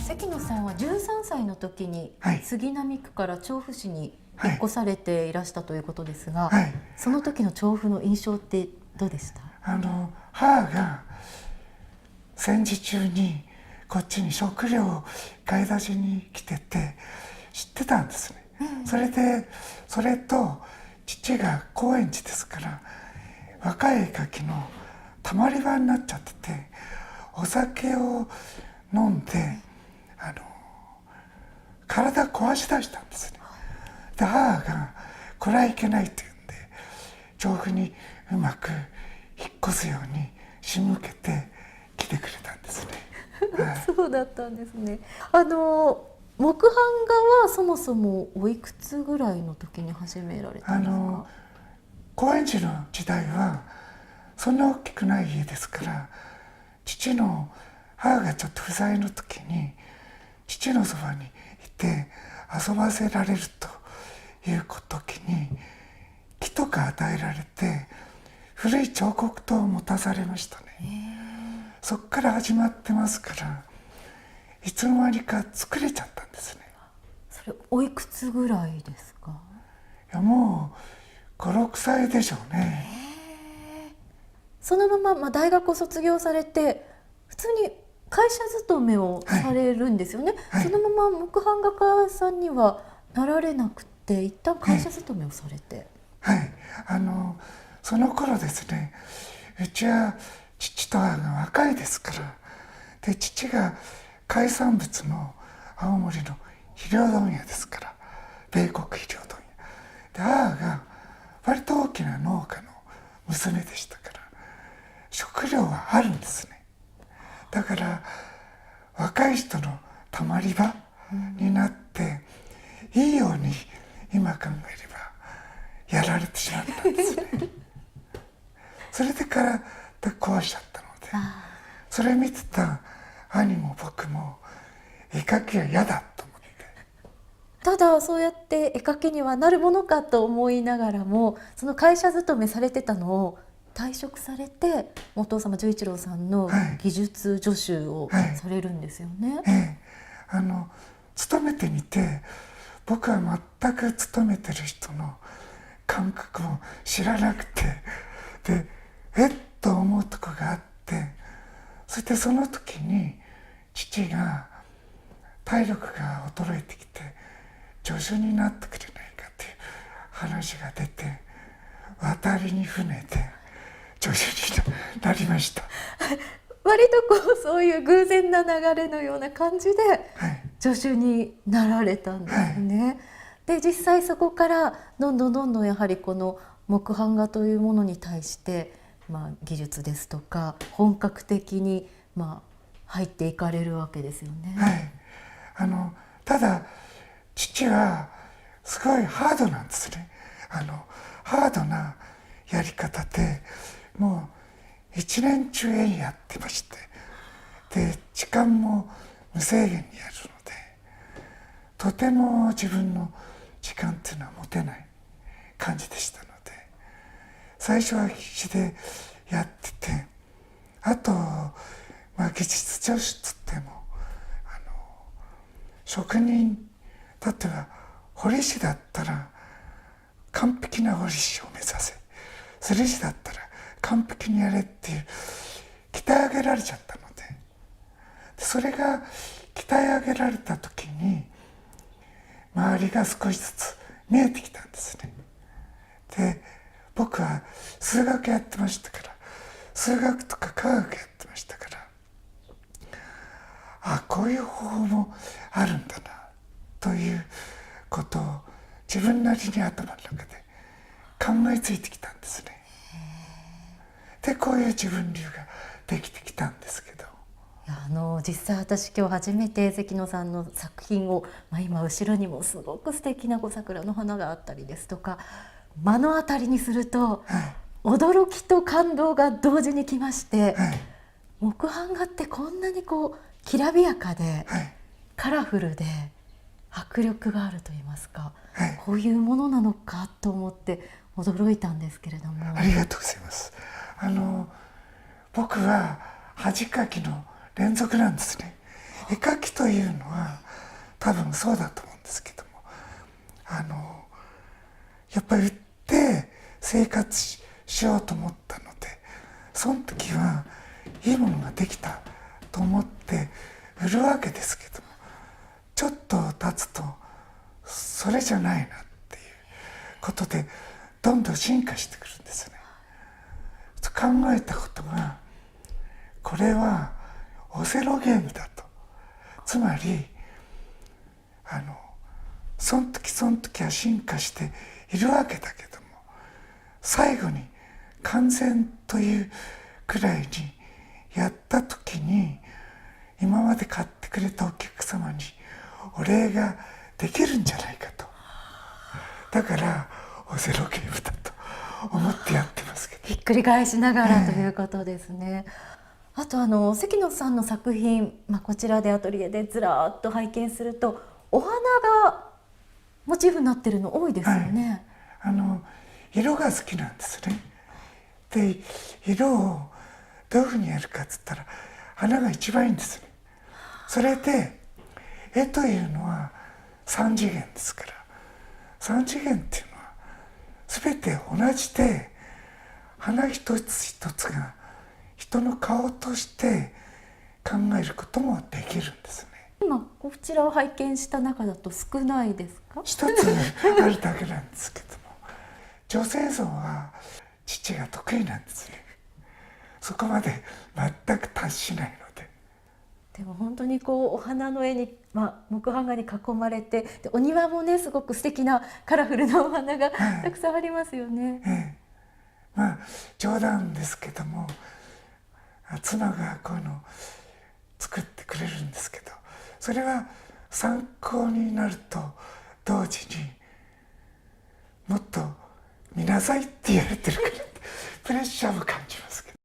関野さんは13歳の時に杉並区から調布市に引っ越されていらしたということですが、その時の調布の印象ってどうでした？母が戦時中にこっちに食料を買い出しに来てて知ってたんですね。それと父が高円寺ですから若い絵描きのたまり場になっちゃってて、お酒を飲んで体壊し出したんですね。で母がこれはいけないというんで調布にうまく引っ越すように仕向けて来てくれたんですね。そうだったんですね。木版画はそもそもおいくつぐらいの時に始められたんですか？高円寺の時代はそんな大きくない家ですから、母がちょっと不在の時に父のそばにいて遊ばせられるという時に木とか与えられて古い彫刻刀を持たされましたね。そこから始まってますからいつの間にか作れちゃったんですね。それおいくつぐらいですか？いやもう5、6歳でしょうね。そのまま、大学を卒業されて普通に会社勤めをされるんですよね。そのまま木版画家さんにはなられなくて一旦会社勤めをされて、その頃ですね、うちは父と母が若いですから、で父が海産物の青森の肥料問屋ですから、米国肥料問屋で、母が割と大きな農家の娘でしたから食料はあるんですね。だから若い人のたまり場になって、いいように今考えればやられてしまったんですね。それでから壊しちゃったので、それ見てた兄も僕も絵描きは嫌だと思って。ただそうやって絵描きにはなるものかと思いながらも、その会社勤めされてたのを退職されてお父様十一郎さんの技術助手をされるんですよね。勤めてみて僕は全く勤めてる人の感覚を知らなくて、でえっと思うとこがあって、そしてその時に父が体力が衰えてきて助手になってくれないかっていう話が出て、渡りに船で助手になりました。割とそういう偶然な流れのような感じで助手になられたんですね。で実際そこからどんどんやはりこの木版画というものに対して、技術ですとか本格的に入っていかれるわけですよね。ただ父はすごいハードなんですね。ハードなやり方でもう一年中絵やってまして、で時間も無制限にやるので、とても自分の時間っていうのは持てない感じでしたので、最初は必死でやってて、あと、技術助手つっても職人だっては彫り師だったら完璧な彫り師を目指せ、摺り師だったら完璧にやれっていう鍛え上げられちゃったので、それが鍛え上げられた時に周りが少しずつ見えてきたんですね。で僕は数学やってましたから、数学とか科学やってましたから、こういう方法もあるんだなということを自分なりに頭の中で考えついてきたんですね。でこういう自分流ができてきたんですけど。いや実際私今日初めて関野さんの作品を、今後ろにもすごく素敵な桜の花があったりですとか目の当たりにすると、驚きと感動が同時にきまして、木版画ってこんなにこうきらびやかで、カラフルで迫力があると言いますか、こういうものなのかと思って驚いたんですけれども。ありがとうございます。僕は恥かきの連続なんですね。絵描きというのは多分そうだと思うんですけども、やっぱり売って生活しようと思ったので、その時はいいものができたと思って売るわけですけども、ちょっと経つとそれじゃないなっていうことでどんどん進化してくるんですよね。考えたことが、これはオセロゲームだと。つまりその時その時は進化しているわけだけども、最後に完全というくらいにやった時に、今まで買ってくれたお客様にお礼ができるんじゃないかと。だからオセロゲームだと思ってやってますけど、ひっくり返しながらということですね。あと関野さんの作品、こちらでアトリエでずらっと拝見するとお花がモチーフになってるの多いですよね。色が好きなんですね。で、色をどういうふうにやるかっつったら花が一番いいんですね。それで絵というのは3次元ですから、3次元っていうのは全て同じで、花一つ一つが人の顔として考えることもできるんですね。今こちらを拝見した中だと少ないですか？一つあるだけなんですけども、女性像は父が得意なんですね。そこまで全く達しないので。でも本当にこうお花の絵に、木版画に囲まれて、でお庭もねすごく素敵なカラフルなお花がたくさんありますよね。冗談ですけども、妻がこういうのを作ってくれるんですけど、それは参考になると同時に、もっと見なさいって言われてるからプレッシャーも感じますけど。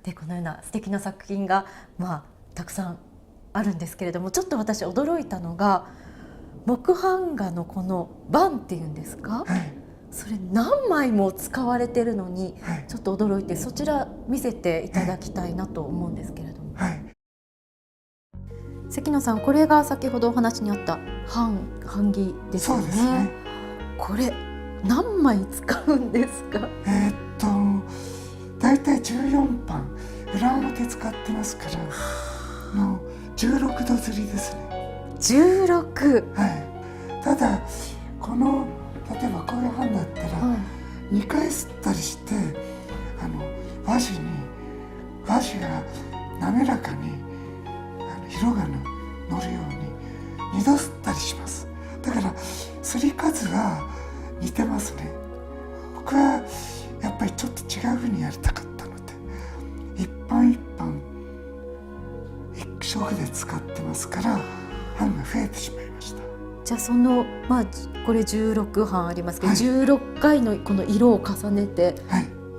でこのような素敵な作品がたくさんあるんですけれども、ちょっと私驚いたのが木版画のこの版っていうんですか、それ何枚も使われてるのにちょっと驚いて、そちら見せていただきたいなと思うんですけれども。関野さん、これが先ほどお話にあった版木ですよね。そうですね。これ何枚使うんですか？だいたい14版裏表使ってますから、16度刷りですね。16。ただこの例えばこういう版だったら2回刷ったりして、和紙が滑らかに色が乗るように2度刷ったりします。だから刷り数が似てますね。僕はやっぱりちょっと違うふうにやりたかったので、一版一版一色で使ってますから版が増えてしまいました。じゃあこれ16版ありますけど、16回のこの色を重ねて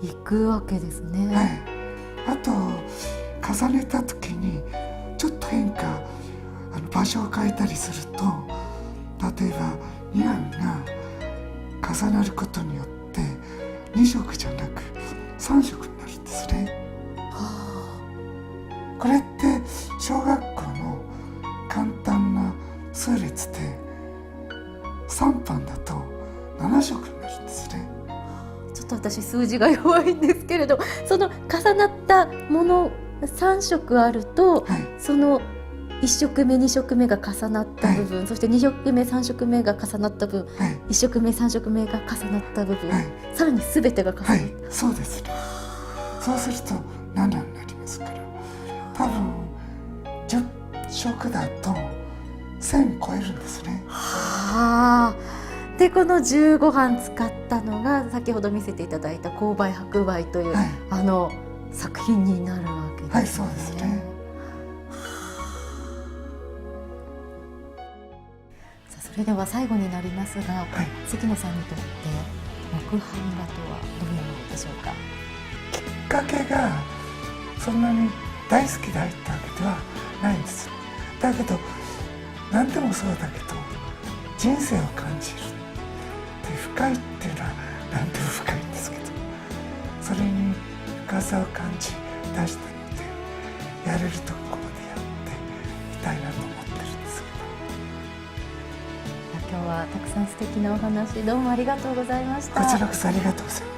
いくわけですね。あと重ねた時にちょっと変化、場所を変えたりすると、例えば2版が重なることによって2色じゃなく3色になるんですね。これって小学校の簡単な数列で3版だと7色になるんですね。ちょっと私数字が弱いんですけれど、その重なったもの3色あると、その1色目2色目が重なった部分、そして2色目3色目が重なった分、1色目3色目が重なった部分、さらに全てが重なった、そうですね。そうすると7になりますから、多分10色だと1000超えるんですね。でこの15版使ったのが先ほど見せていただいた紅梅白梅という、作品になるわけですね。そうですね。それでは最後になりますが、はい、関野さんにとって木版画とはどういうものでしょうか？きっかけがそんなに大好きで入ったわけではないんです。だけど何でもそうだけど人生を感じるで、深いっていうのは何でも深いんですけど、それに深さを感じ出したので、やれるとこまでやってみたいなと思ってるんですけど。今日はたくさん素敵なお話どうもありがとうございました。こちらこそありがとうございます。